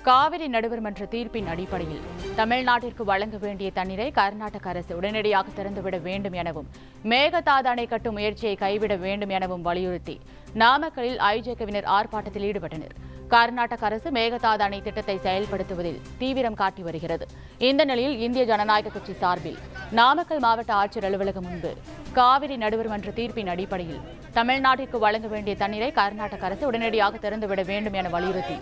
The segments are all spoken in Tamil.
காவிரி நடுவர்மன்ற தீர்ப்பின் அடிப்படையில் தமிழ்நாட்டிற்கு வழங்க வேண்டிய தண்ணீரை கர்நாடக அரசு உடனடியாக திறந்துவிட வேண்டும் எனவும் மேகதாது அணை கட்டும் முயற்சியை கைவிட வேண்டும் எனவும் வலியுறுத்தி நாமக்கலில் ஐஜேகேவினர் ஆர்ப்பாட்டத்தில் ஈடுபட்டனர். கர்நாடக அரசு மேகதாது அணை திட்டத்தை செயல்படுத்துவதில் தீவிரம் காட்டி வருகிறது. இந்த நிலையில் இந்திய ஜனநாயக கட்சி சார்பில் நாமக்கல் மாவட்ட ஆட்சியர் அலுவலகம் முன்பு காவிரி நடுவர்மன்ற தீர்ப்பின் அடிப்படையில் தமிழ்நாட்டிற்கு வழங்க வேண்டிய தண்ணீரை கர்நாடக அரசு உடனடியாக திறந்துவிட வேண்டும் என வலியுறுத்தி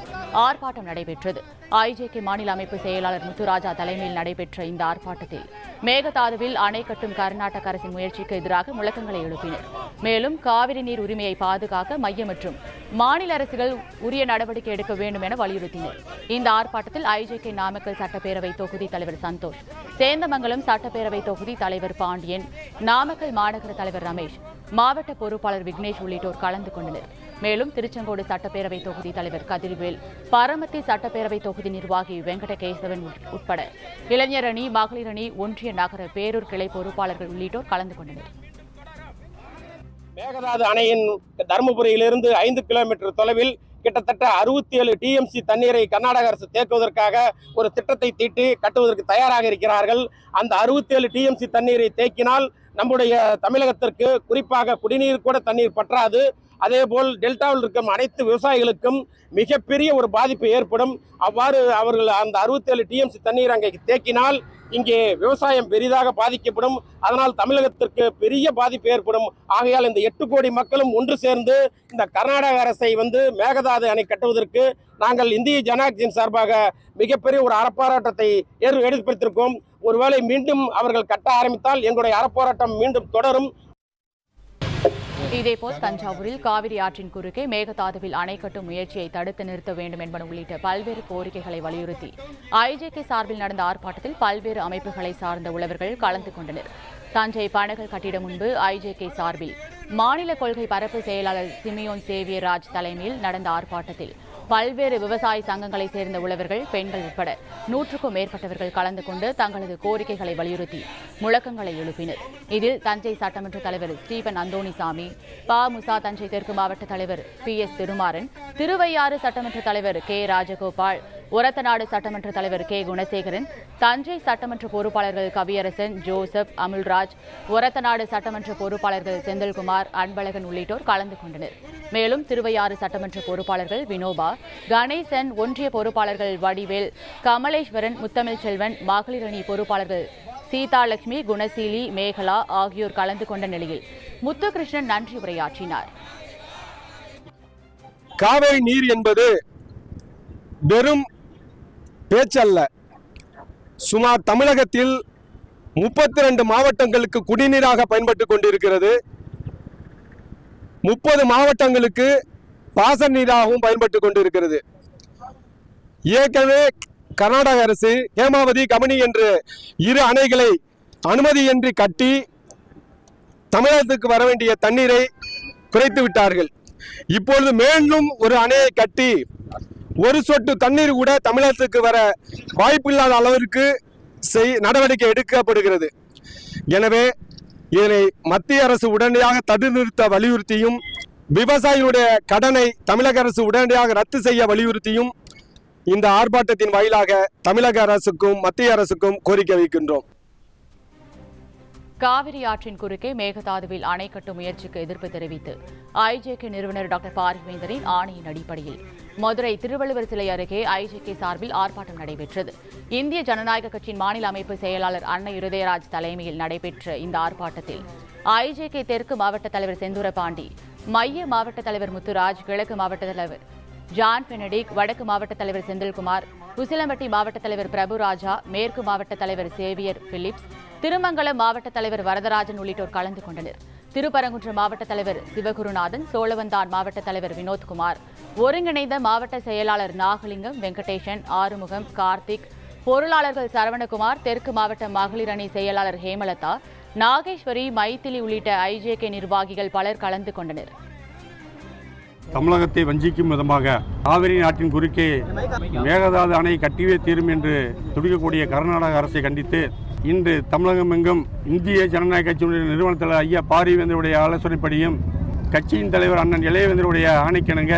ஆர்ப்பாட்டம் நடைபெற்றது. ஐஜேகே மாநில அமைப்பு செயலாளர் முத்துராஜா தலைமையில் நடைபெற்ற இந்த ஆர்ப்பாட்டத்தில் மேகதாதுவில் அணை கட்டும் கர்நாடக அரசின் முயற்சிக்கு எதிராக முழக்கங்களை எழுப்பினர். மேலும் காவிரி நீர் உரிமையை பாதுகாக்க மைய மற்றும் மாநில அரசுகள் உரிய நடவடிக்கை எடுக்க வேண்டும் என வலியுறுத்தினர். இந்த ஆர்ப்பாட்டத்தில் ஐஜேகே நாமக்கல் சட்டப்பேரவை தொகுதி தலைவர் சந்தோஷ், சேந்தமங்கலம் சட்டப்பேரவை தொகுதி தலைவர் பாண்டியன், நாமக்கல் மாநகர தலைவர் ரமேஷ், மாவட்ட பொறுப்பாளர் விக்னேஷ் உள்ளிட்டோர் கலந்து கொண்டனர். மேலும் திருச்செங்கோடு சட்டப்பேரவை தொகுதி தலைவர் கதிர்வேல், பரமத்தி சட்டப்பேரவை தொகுதி நிர்வாகி வெங்கடகேசவன் உட்பட இளைஞர் அணி, மகளிர் அணி, ஒன்றிய நகர பேரூர் கிளை பொறுப்பாளர்கள் உள்ளிட்டோர் கலந்து கொண்டனர். மேகதாது அணையின் தருமபுரியிலிருந்து 5 கிலோமீட்டர் தொலைவில் கிட்டத்தட்ட 67 டிஎம்சி தண்ணீரை கர்நாடக அரசு தேக்குவதற்காக ஒரு திட்டத்தை தீட்டி கட்டுவதற்கு தயாராக இருக்கிறார்கள். அந்த 67 டிஎம்சி தண்ணீரை தேக்கினால் நம்முடைய தமிழகத்திற்கு குறிப்பாக குடிநீர் கூட தண்ணீர் பற்றாது. அதேபோல் டெல்டாவில் இருக்கும் அனைத்து விவசாயிகளுக்கும் மிகப்பெரிய ஒரு பாதிப்பு ஏற்படும். அவ்வாறு அவர்கள் அந்த 67 டிஎம்சி தண்ணீர் அங்கே தேக்கினால் இங்கே விவசாயம் பெரிதாக பாதிக்கப்படும். அதனால் தமிழகத்திற்கு பெரிய பாதிப்பு ஏற்படும். ஆகையால் இந்த 8 கோடி மக்களும் ஒன்று சேர்ந்து இந்த கர்நாடக அரசை மேகதாது அணை கட்டுவதற்கு நாங்கள் இந்திய ஜனநாயக கட்சியின் சார்பாக மிகப்பெரிய ஒரு அறப்போராட்டத்தை ஏற்படுத்தியிருக்கோம். ஒருவேளை மீண்டும் அவர்கள் கட்ட ஆரம்பித்தால் எங்களுடைய அறப்போராட்டம் மீண்டும் தொடரும். இதேபோல் தஞ்சாவூரில் காவிரி ஆற்றின் குறுக்கே மேகதாதுவில் அணை கட்டும் முயற்சியை தடுத்து நிறுத்த வேண்டும் என்பன உள்ளிட்ட பல்வேறு கோரிக்கைகளை வலியுறுத்தி ஐஜேகே சார்பில் நடந்த ஆர்ப்பாட்டத்தில் பல்வேறு அமைப்புகளை சார்ந்த உழவர்கள் கலந்து கொண்டனர். தஞ்சை பனகல் கட்டிடம் முன்பு ஐஜேகே சார்பில் மாநில கொள்கை பரப்பு செயலாளர் சிமியோன் சேவியர் ராஜ் தலைமையில் நடந்த ஆர்ப்பாட்டத்தில் பல்வேறு விவசாய சங்கங்களை சேர்ந்த உழவர்கள், பெண்கள் உட்பட 100க்கும் மேற்பட்டவர்கள் கலந்து கொண்டு தங்களது கோரிக்கைகளை வலியுறுத்தி முழக்கங்களை எழுப்பினர். இதில் தஞ்சை சட்டமன்ற தலைவர் ஸ்டீபன் அந்தோணிசாமி, பா.மு.ச தஞ்சை தெற்கு மாவட்ட தலைவர் பி.எஸ். திருமாறன், திருவையாறு சட்டமன்ற தலைவர் கே. ராஜகோபால், ஒரத்தநாடு சட்டமன்ற தலைவர் கே. குணசேகரன், தஞ்சை சட்டமன்ற பொறுப்பாளர்கள் கவியரசன், ஜோசப், அமுல்ராஜ், ஒரத்தநாடு சட்டமன்ற பொறுப்பாளர்கள் செந்தில்குமார், அன்பழகன் உள்ளிட்டோர் கலந்து கொண்டனர். மேலும் திருவையாறு சட்டமன்ற பொறுப்பாளர்கள் வினோபா, கணேசன், ஒன்றிய பொறுப்பாளர்கள் வடிவேல், கமலேஸ்வரன், முத்தமிழ் செல்வன், மகளிர் அணி பொறுப்பாளர்கள் சீதாலட்சுமி, குணசீலி, மேகலா ஆகியோர் கலந்து கொண்ட நிலையில் முத்துகிருஷ்ணன் நன்றி உரையாற்றினார். காவிரி நீர் என்பது வெறும் பேச்சல்ல. சுமார் தமிழகத்தில் 32 மாவட்டங்களுக்கு குடிநீராக பயன்பட்டு கொண்டிருக்கிறது. 30 மாவட்டங்களுக்கு பாசன நீராகவும் பயன்பட்டு கொண்டிருக்கிறது. ஏற்கனவே கர்நாடக அரசு ஹேமாவதி, கபினி என்று 2 அணைகளை அனுமதியின்றி கட்டி தமிழகத்துக்கு வர வேண்டிய தண்ணீரை குறைத்து விட்டார்கள். இப்பொழுது மீண்டும் ஒரு அணையை கட்டி ஒரு சொட்டு தண்ணீர் கூட தமிழகத்துக்கு வர வாய்ப்பில்லாத அளவிற்கு நடவடிக்கை எடுக்கப்படுகிறது. எனவே இதனை மத்திய அரசு உடனடியாக தடுத்து நிறுத்த வலியுறுத்தியும், விவசாயிகளுடைய கடனை தமிழக அரசு உடனடியாக ரத்து செய்ய வலியுறுத்தியும் இந்த ஆர்ப்பாட்டத்தின் வாயிலாக தமிழக அரசுக்கும் மத்திய அரசுக்கும் கோரிக்கை வைக்கின்றோம். காவிரி ஆற்றின் குறுக்கே மேகதாதுவில் அணை கட்டும் முயற்சிக்கு எதிர்ப்பு தெரிவித்து ஐஜேகே நிறுவனர் டாக்டர் பாரிவேந்தரின் ஆணையின் அடிப்படையில் மதுரை திருவள்ளுவர் சிலை அருகே ஐஜேகே சார்பில் ஆர்ப்பாட்டம் நடைபெற்றது. இந்திய ஜனநாயக கட்சியின் மாநில அமைப்பு செயலாளர் அன்னை இருதயராஜ் தலைமையில் நடைபெற்ற இந்த ஆர்ப்பாட்டத்தில் ஐஜேகே தெற்கு மாவட்ட தலைவர் செந்தூரபாண்டி, மைய மாவட்ட தலைவர் முத்துராஜ், கிழக்கு மாவட்ட தலைவர் ஜான் பெனடிக், வடக்கு மாவட்ட தலைவர் செந்தில்குமார், உசிலம்பட்டி மாவட்ட தலைவர் பிரபுராஜா, மேற்கு மாவட்ட தலைவர் சேவியர் பிலிப்ஸ், திருமங்கலம் மாவட்ட தலைவர் வரதராஜன் உள்ளிட்டோர் கலந்து கொண்டனர். திருப்பரங்குன்றம் மாவட்ட தலைவர் சிவகுருநாதன், சோழவந்தான் மாவட்ட தலைவர் வினோத்குமார், ஒருங்கிணைந்த மாவட்ட செயலாளர் நாகலிங்கம், வெங்கடேசன், ஆறுமுகம், கார்த்திக், பொருளாளர்கள் சரவணகுமார், தெற்கு மாவட்ட மகளிர் அணி செயலாளர் ஹேமலதா, நாகேஸ்வரி, மைத்திலி உள்ளிட்ட ஐஜேகே நிர்வாகிகள் பலர் கலந்து கொண்டனர். தமிழகத்தை வஞ்சிக்கும் விதமாக காவிரி நாட்டின் குறுக்கே மேகதாது அணை கட்டியே தீரும் என்று துடிக்கக்கூடிய கர்நாடக அரசை கண்டித்து இன்று தமிழகம் எங்கும் இந்திய ஜனநாயக கட்சியினுடைய நிறுவன தலைவர் ஐயா பாரிவேந்தருடைய ஆலோசனைப்படியும் கட்சியின் தலைவர் அண்ணன் இளையவேந்தருடைய ஆணைக்கிணங்க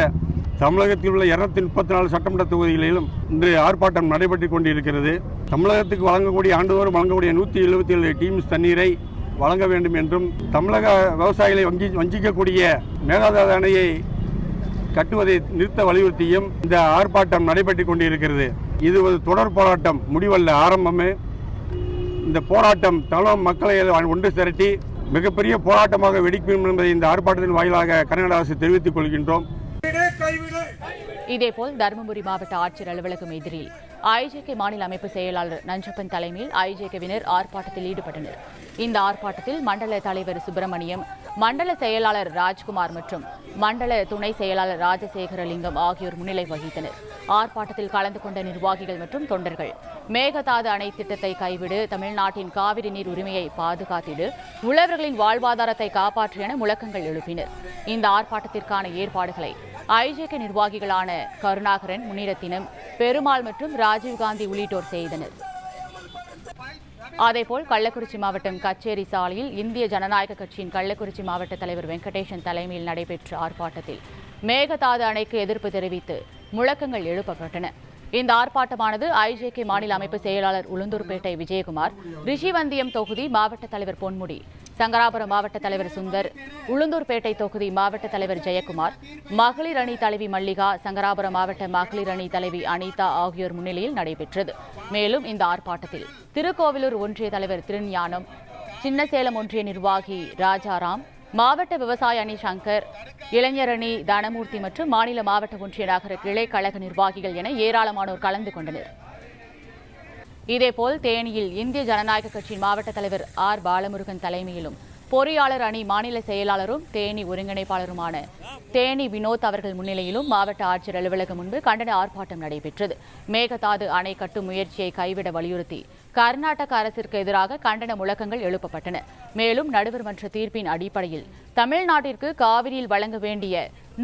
தமிழகத்தில் உள்ள 234 சட்டமன்ற தொகுதிகளிலும் இன்று ஆர்ப்பாட்டம் நடைபெற்றுக் கொண்டிருக்கிறது. தமிழகத்துக்கு வழங்கக்கூடிய ஆண்டுதோறும் வழங்கக்கூடிய 177 டிஎம்சி தண்ணீரை வழங்க வேண்டும் என்றும், தமிழக விவசாயிகளை வஞ்சிக்கக்கூடிய மேகதாது அணையை கட்டுவதை நிறுத்த வலியுறுத்தியும் இந்த ஆர்ப்பாட்டம் நடைபெற்றுக் கொண்டிருக்கிறது. இது ஒரு தொடர் போராட்டம், முடிவல்ல, ஆரம்பமே. இந்த போராட்டம் தமிழக மக்களை ஒன்று திரட்டி மிகப்பெரிய போராட்டமாக வெடிக்கும் என்பதை இந்த ஆர்ப்பாட்டத்தின் வாயிலாக கர்நாடக அரசு தெரிவித்துக் கொள்கின்றோம். இதேபோல் தருமபுரி மாவட்ட ஆட்சியர் அலுவலகம் எதிரில் ஐஜேகே மாநில அமைப்பு செயலாளர் நஞ்சப்பன் தலைமையில் ஐஜேகேவினர் ஆர்ப்பாட்டத்தில் ஈடுபட்டனர். இந்த ஆர்ப்பாட்டத்தில் மண்டல தலைவர் சுப்பிரமணியம், மண்டல செயலாளர் ராஜ்குமார் மற்றும் மண்டல துணை செயலாளர் ராஜசேகரலிங்கம் ஆகியோர் முன்னிலை வகித்தனர். ஆர்ப்பாட்டத்தில் கலந்து கொண்ட நிர்வாகிகள் மற்றும் தொண்டர்கள் மேகதாது அணை திட்டத்தை கைவிடு, தமிழ்நாட்டின் காவிரி நீர் உரிமையை பாதுகாத்திடு, உழவர்களின் வாழ்வாதாரத்தை காப்பாற்று என முழக்கங்கள் எழுப்பினர். இந்த ஆர்ப்பாட்டத்திற்கான ஏற்பாடுகளை ஐஜேகே நிர்வாகிகளான கருணாகரன், முனிரத்தினம், பெருமாள் மற்றும் ராஜீவ்காந்தி உள்ளிட்டோர் செய்தனர். அதேபோல் கள்ளக்குறிச்சி மாவட்டம் கச்சேரி சாலையில் இந்திய ஜனநாயக கட்சியின் கள்ளக்குறிச்சி மாவட்ட தலைவர் வெங்கடேசன் தலைமையில் நடைபெற்ற ஆர்ப்பாட்டத்தில் மேகதாது அணைக்கு எதிர்ப்பு தெரிவித்து முழக்கங்கள் எழுப்பப்பட்டன. இந்த ஆர்ப்பாட்டமானது ஐஜேகே மாநில அமைப்பு செயலாளர் உளுந்தூர்பேட்டை விஜயகுமார், ரிஷிவந்தியம் தொகுதி மாவட்ட தலைவர் பொன்முடி, சங்கராபுரம் மாவட்ட தலைவர் சுந்தர், உளுந்தூர்பேட்டை தொகுதி மாவட்ட தலைவர் ஜெயக்குமார், மகளிர் அணி தலைவி மல்லிகா, சங்கராபுரம் மாவட்ட மகளிர் அணி தலைவி அனிதா ஆகியோர் முன்னிலையில் நடைபெற்றது. மேலும் இந்த ஆர்ப்பாட்டத்தில் திருக்கோவிலூர் ஒன்றிய தலைவர் திருஞானம், சின்னசேலம் ஒன்றிய நிர்வாகி ராஜாராம், மாவட்ட விவசாய அணி சங்கர், இளைஞர் அணி தனமூர்த்தி மற்றும் மாநில மாவட்ட ஒன்றிய நகர கிளை கழக நிர்வாகிகள் என ஏராளமானோர் கலந்து கொண்டனர். இதேபோல் தேனியில் இந்திய ஜனநாயக கட்சியின் மாவட்ட தலைவர் ஆர் பாலமுருகன் தலைமையிலும் பொறியாளர் அணி மாநில செயலாளரும் தேனி ஒருங்கிணைப்பாளருமான தேனி வினோத் அவர்கள் முன்னிலையிலும் மாவட்ட ஆட்சியர் அலுவலகம் முன்பு கண்டன ஆர்ப்பாட்டம் நடைபெற்றது. மேகதாது அணை கட்டும் முயற்சியை கைவிட வலியுறுத்தி கர்நாடக அரசிற்கு எதிராக கண்டன முழக்கங்கள் எழுப்பப்பட்டன. மேலும் நடுவர் மன்ற தீர்ப்பின் அடிப்படையில் தமிழ்நாட்டிற்கு காவிரியில் வழங்க வேண்டிய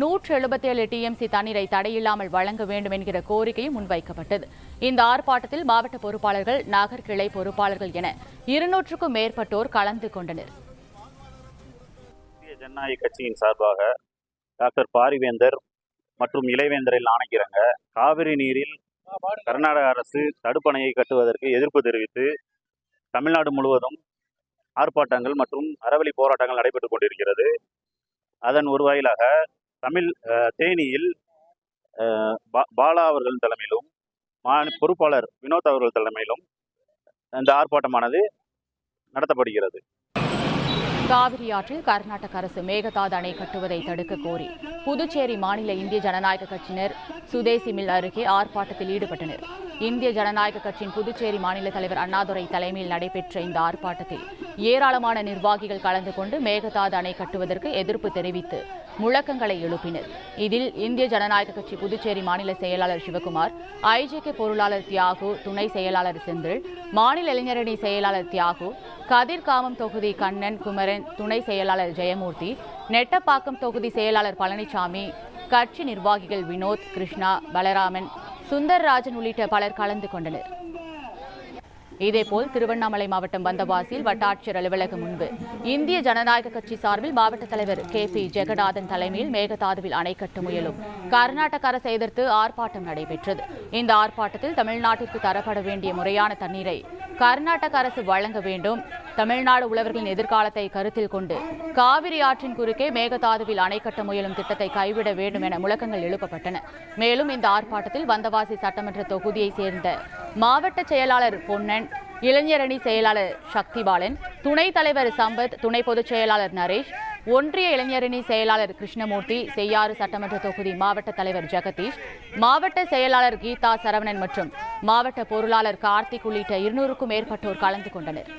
177 டிஎம்சி தண்ணீரை தடையில்லாமல் வழங்க வேண்டும் என்கிற கோரிக்கையும் முன்வைக்கப்பட்டது. இந்த ஆர்ப்பாட்டத்தில் மாவட்ட பொறுப்பாளர்கள், நகர் கிளை பொறுப்பாளர்கள் என 200க்கும் மேற்பட்டோர் கலந்து கொண்டனர். இந்திய ஜனநாயக கட்சியின் சார்பாக டாக்டர் பாரிவேந்தர் மற்றும் இளைவேந்தரில் ஆணைக்கிறங்க காவிரி நீரில் கர்நாடக அரசு தடுப்பணையை கட்டுவதற்கு எதிர்ப்பு தெரிவித்து தமிழ்நாடு முழுவதும் ஆர்ப்பாட்டங்கள் மற்றும் அறவழி போராட்டங்கள் நடைபெற்றுக் கொண்டிருக்கிறது. அதன் ஒரு வாயிலாக தேனியில் பாலா அவர்கள் தலைமையிலும் பொறுப்பாளர் வினோத் அவர்கள் தலைமையிலும் இந்த ஆர்ப்பாட்டமானது நடத்தப்படுகிறது. காவிரி ஆற்றில் கர்நாடக அரசு மேகதாது அணை கட்டுவதை தடுக்க கோரி புதுச்சேரி மாநில இந்திய ஜனநாயக கட்சியினர் சுதேசி மில் அருகே ஆர்ப்பாட்டத்தில் ஈடுபட்டனர். இந்திய ஜனநாயக கட்சியின் புதுச்சேரி மாநில தலைவர் அண்ணாதுரை தலைமையில் நடைபெற்ற இந்த ஆர்ப்பாட்டத்தில் ஏராளமான நிர்வாகிகள் கலந்து கொண்டு மேகதாது அணை கட்டுவதற்கு எதிர்ப்பு தெரிவித்து முழக்கங்களை எழுப்பினர். இதில் இந்திய ஜனநாயக கட்சி புதுச்சேரி மாநில செயலாளர் சிவகுமார், ஐஜேகே பொருளாளர் தியாகு, துணை செயலாளர் செந்தில், மாநில இளைஞரணி செயலாளர் தியாகு, கதிர்காமம் தொகுதி கண்ணன் குமரன், துணை செயலாளர் ஜெயமூர்த்தி, நெட்டப்பாக்கம் தொகுதி செயலாளர் பழனிசாமி, கட்சி நிர்வாகிகள் வினோத், கிருஷ்ணா, பலராமன், சுந்தர்ராஜன் உள்ளிட்ட பலர் கலந்து கொண்டனர். இதேபோல் திருவண்ணாமலை மாவட்டம் வந்தவாசியில் வட்டாட்சியர் அலுவலகம் முன்பு இந்திய ஜனநாயக கட்சி சார்பில் மாவட்ட தலைவர் KP ஜெகநாதன் தலைமையில் மேகதாதுவில் அணை கட்ட முயலும் கர்நாடக அரசை எதிர்த்து ஆர்ப்பாட்டம் நடைபெற்றது. இந்த ஆர்ப்பாட்டத்தில் தமிழ்நாட்டிற்கு தரப்பட வேண்டிய முறையான தண்ணீரை கர்நாடக அரசு வழங்க வேண்டும், தமிழ்நாடு உழவர்களின் எதிர்காலத்தை கருத்தில் கொண்டு காவிரி ஆற்றின் குறுக்கே மேகதாதுவில் அணை கட்ட முயலும் திட்டத்தை கைவிட வேண்டும் என முழக்கங்கள் எழுப்பப்பட்டன. மேலும் இந்த ஆர்ப்பாட்டத்தில் வந்தவாசி சட்டமன்ற தொகுதியை சேர்ந்த மாவட்ட செயலாளர் பொன்னன், இளைஞரணி செயலாளர் சக்திபாலன், துணைத் தலைவர் சம்பத், துணை பொதுச் செயலாளர் நரேஷ், ஒன்றிய இளைஞரணி செயலாளர் கிருஷ்ணமூர்த்தி, செய்யாறு சட்டமன்ற தொகுதி மாவட்ட தலைவர் ஜெகதீஷ், மாவட்ட செயலாளர் கீதா சரவணன் மற்றும் மாவட்ட பொருளாளர் கார்த்திக் உள்ளிட்ட 200க்கும் மேற்பட்டோர் கலந்து கொண்டனர்.